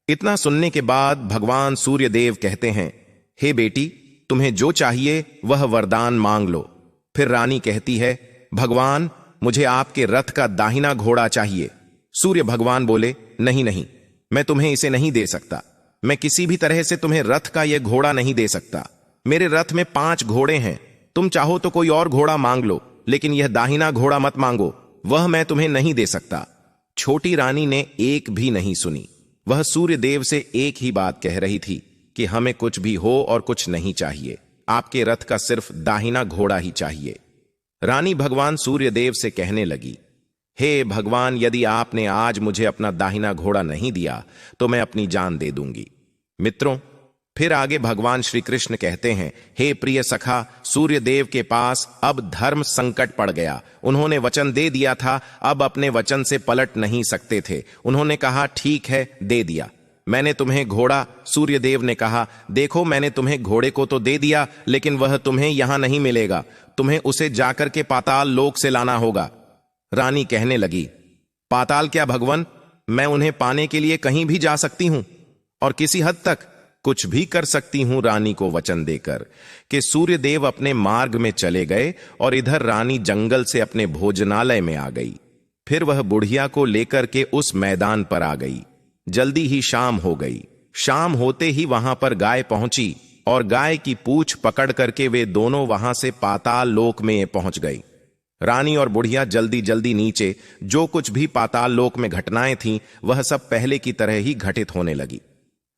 इतना सुनने के बाद भगवान सूर्यदेव कहते हैं, हे बेटी, तुम्हें जो चाहिए वह वरदान मांग लो। फिर रानी कहती है, भगवान, मुझे आपके रथ का दाहिना घोड़ा चाहिए। सूर्य भगवान बोले, नहीं नहीं, मैं तुम्हें इसे नहीं दे सकता। मैं किसी भी तरह से तुम्हें रथ का यह घोड़ा नहीं दे सकता। मेरे रथ में 5 घोड़े हैं, तुम चाहो तो कोई और घोड़ा मांग लो, लेकिन यह दाहिना घोड़ा मत मांगो, वह मैं तुम्हें नहीं दे सकता। छोटी रानी ने एक भी नहीं सुनी। वह सूर्यदेव से एक ही बात कह रही थी कि हमें कुछ भी हो और कुछ नहीं चाहिए, आपके रथ का सिर्फ दाहिना घोड़ा ही चाहिए। रानी भगवान सूर्यदेव से कहने लगी, हे भगवान, यदि आपने आज मुझे अपना दाहिना घोड़ा नहीं दिया तो मैं अपनी जान दे दूंगी। मित्रों, फिर आगे भगवान श्री कृष्ण कहते हैं, हे प्रिय सखा, सूर्यदेव के पास अब धर्म संकट पड़ गया। उन्होंने वचन दे दिया था, अब अपने वचन से पलट नहीं सकते थे। उन्होंने कहा, ठीक है, दे दिया। मैंने तुम्हें घोड़ा, सूर्यदेव ने कहा, देखो मैंने तुम्हें घोड़े को तो दे दिया, लेकिन वह तुम्हें यहां नहीं मिलेगा, तुम्हें उसे जाकर के पाताल लोक से लाना होगा। रानी कहने लगी, पाताल क्या भगवान, मैं उन्हें पाने के लिए कहीं भी जा सकती हूं और किसी हद तक कुछ भी कर सकती हूं। रानी को वचन देकर कि सूर्यदेव अपने मार्ग में चले गए और इधर रानी जंगल से अपने भोजनालय में आ गई। फिर वह बुढ़िया को लेकर के उस मैदान पर आ गई। जल्दी ही शाम हो गई। शाम होते ही वहां पर गाय पहुंची और गाय की पूंछ पकड़ करके वे दोनों वहां से पाताल लोक में पहुंच गई। रानी और बुढ़िया जल्दी जल्दी नीचे, जो कुछ भी पाताल लोक में घटनाएं थीं वह सब पहले की तरह ही घटित होने लगी।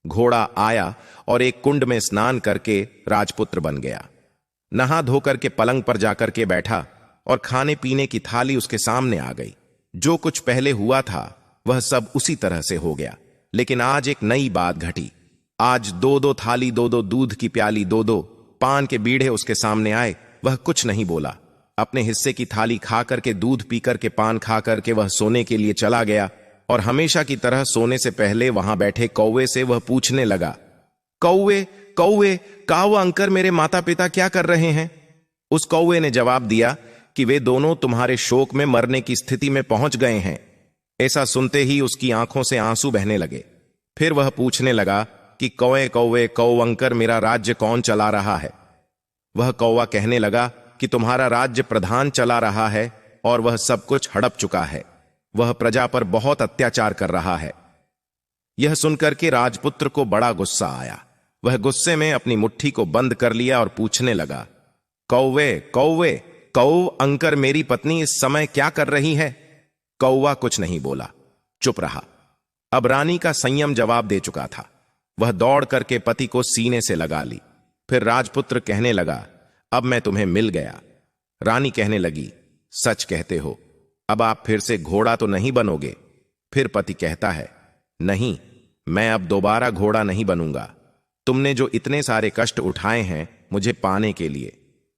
घोड़ा आया और एक कुंड में स्नान करके राजपुत्र बन गया। नहा धोकर के पलंग पर जाकर के बैठा और खाने पीने की थाली उसके सामने आ गई। जो कुछ पहले हुआ था वह सब उसी तरह से हो गया, लेकिन आज एक नई बात घटी। आज 2-2 थाली, 2-2 दूध की प्याली, 2-2 पान के बीड़े उसके सामने आए। वह कुछ नहीं बोला। अपने हिस्से की थाली खा करके, दूध पी करके, पान खा करके वह सोने के लिए चला गया और हमेशा की तरह सोने से पहले वहां बैठे कौवे से वह पूछने लगा, कौवे कौवे, काऊ अंकर, मेरे माता पिता क्या कर रहे हैं? उस कौवे ने जवाब दिया कि वे दोनों तुम्हारे शोक में मरने की स्थिति में पहुंच गए हैं। ऐसा सुनते ही उसकी आंखों से आंसू बहने लगे। फिर वह पूछने लगा कि कौवे कौवे, कौ अंकर, मेरा राज्य कौन चला रहा है? वह कौवा कहने लगा कि तुम्हारा राज्य प्रधान चला रहा है और वह सब कुछ हड़प चुका है। वह प्रजा पर बहुत अत्याचार कर रहा है। यह सुनकर के राजपुत्र को बड़ा गुस्सा आया। वह गुस्से में अपनी मुट्ठी को बंद कर लिया और पूछने लगा, कौवे कौवे, कौ अंकर, मेरी पत्नी इस समय क्या कर रही है? कौवा कुछ नहीं बोला, चुप रहा। अब रानी का संयम जवाब दे चुका था। वह दौड़ करके पति को सीने से लगा ली। फिर राजपुत्र कहने लगा, अब मैं तुम्हें मिल गया। रानी कहने लगी, सच कहते हो, अब आप फिर से घोड़ा तो नहीं बनोगे? फिर पति कहता है, नहीं, मैं अब दोबारा घोड़ा नहीं बनूंगा। तुमने जो इतने सारे कष्ट उठाए हैं मुझे पाने के लिए,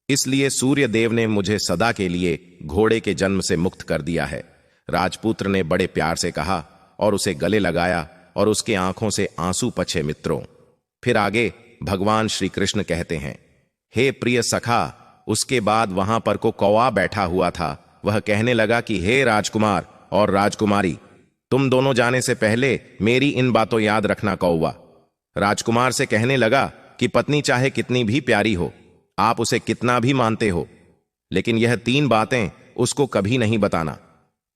इसलिए सूर्य देव ने मुझे सदा के लिए घोड़े के जन्म से मुक्त कर दिया है। राजपुत्र ने बड़े प्यार से कहा और उसे गले लगाया और उसके आंखों से आंसू पछे। मित्रों, फिर आगे भगवान श्री कृष्ण कहते हैं, हे प्रिय सखा, उसके बाद वहां पर को कौवा बैठा हुआ था। वह कहने लगा कि हे राजकुमार और राजकुमारी, तुम दोनों जाने से पहले मेरी इन बातों याद रखना। कौवा राजकुमार से कहने लगा कि पत्नी चाहे कितनी भी प्यारी हो, आप उसे कितना भी मानते हो, लेकिन यह 3 बातें उसको कभी नहीं बताना।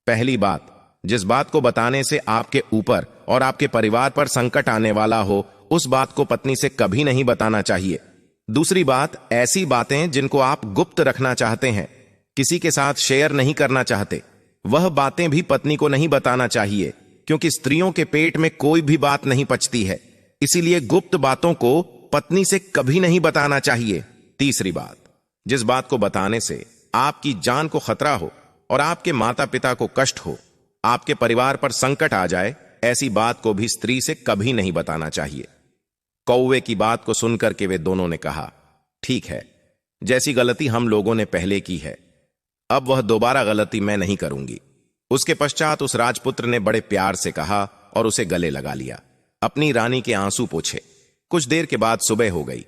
पहली बात, जिस बात को बताने से आपके ऊपर और आपके परिवार पर संकट आने वाला हो, उस बात को पत्नी से कभी नहीं बताना चाहिए। दूसरी बात, ऐसी बातें जिनको आप गुप्त रखना चाहते हैं, किसी के साथ शेयर नहीं करना चाहते, वह बातें भी पत्नी को नहीं बताना चाहिए, क्योंकि स्त्रियों के पेट में कोई भी बात नहीं पचती है। इसीलिए गुप्त बातों को पत्नी से कभी नहीं बताना चाहिए। तीसरी बात, जिस बात को बताने से आपकी जान को खतरा हो और आपके माता पिता को कष्ट हो, आपके परिवार पर संकट आ जाए, ऐसी बात को भी स्त्री से कभी नहीं बताना चाहिए। कौवे की बात को सुनकर के वे दोनों ने कहा, ठीक है, जैसी गलती हम लोगों ने पहले की है, अब वह दोबारा गलती मैं नहीं करूंगी। उसके पश्चात उस राजपुत्र ने बड़े प्यार से कहा और उसे गले लगा लिया, अपनी रानी के आंसू पोंछे। कुछ देर के बाद सुबह हो गई।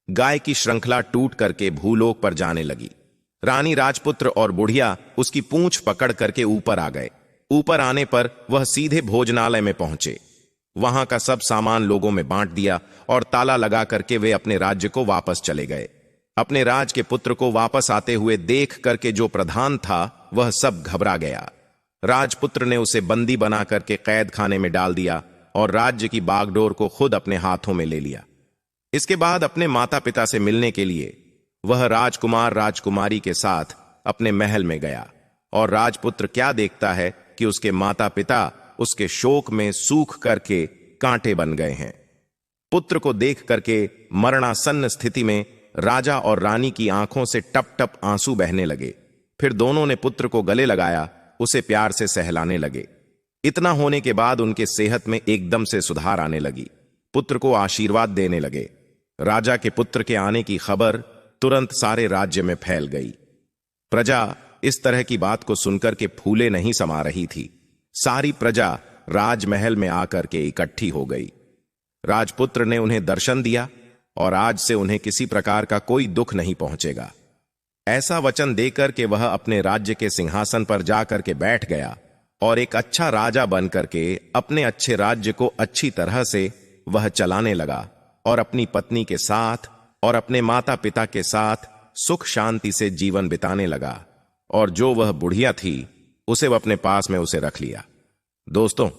गाय की श्रृंखला टूट करके भूलोक पर जाने लगी। रानी, राजपुत्र और बुढ़िया उसकी पूंछ पकड़ करके ऊपर आ गए। ऊपर आने पर वह सीधे भोजनालय में पहुंचे। वहां का सब सामान लोगों में बांट दिया और ताला लगा करके वे अपने राज्य को वापस चले गए। अपने राज के पुत्र को वापस आते हुए देख करके जो प्रधान था वह सब घबरा गया। राजपुत्र ने उसे बंदी बना करके कैद खाने में डाल दिया और राज्य की बागडोर को खुद अपने हाथों में ले लिया। इसके बाद अपने माता पिता से मिलने के लिए वह राजकुमार राजकुमारी के साथ अपने महल में गया और राजपुत्र क्या देखता है कि उसके माता पिता उसके शोक में सूख करके कांटे बन गए हैं। पुत्र को देख करके मरणासन्न स्थिति में राजा और रानी की आंखों से टप टप आंसू बहने लगे। फिर दोनों ने पुत्र को गले लगाया, उसे प्यार से सहलाने लगे। इतना होने के बाद उनके सेहत में एकदम से सुधार आने लगी। पुत्र को आशीर्वाद देने लगे। राजा के पुत्र के आने की खबर तुरंत सारे राज्य में फैल गई। प्रजा इस तरह की बात को सुनकर के फूले नहीं समा रही थी। सारी प्रजा राजमहल में आकर के इकट्ठी हो गई। राजपुत्र ने उन्हें दर्शन दिया और आज से उन्हें किसी प्रकार का कोई दुख नहीं पहुंचेगा, ऐसा वचन देकर के वह अपने राज्य के सिंहासन पर जाकर के बैठ गया और एक अच्छा राजा बनकर के अपने अच्छे राज्य को अच्छी तरह से वह चलाने लगा और अपनी पत्नी के साथ और अपने माता पिता के साथ सुख शांति से जीवन बिताने लगा। और जो वह बुढ़िया थी उसे वह अपने पास में उसे रख लिया। दोस्तों,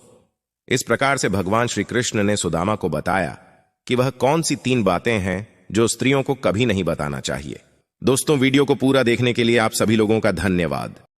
इस प्रकार से भगवान श्री कृष्ण ने सुदामा को बताया कि वह कौन सी 3 बातें हैं जो स्त्रियों को कभी नहीं बताना चाहिए। दोस्तों, वीडियो को पूरा देखने के लिए आप सभी लोगों का धन्यवाद।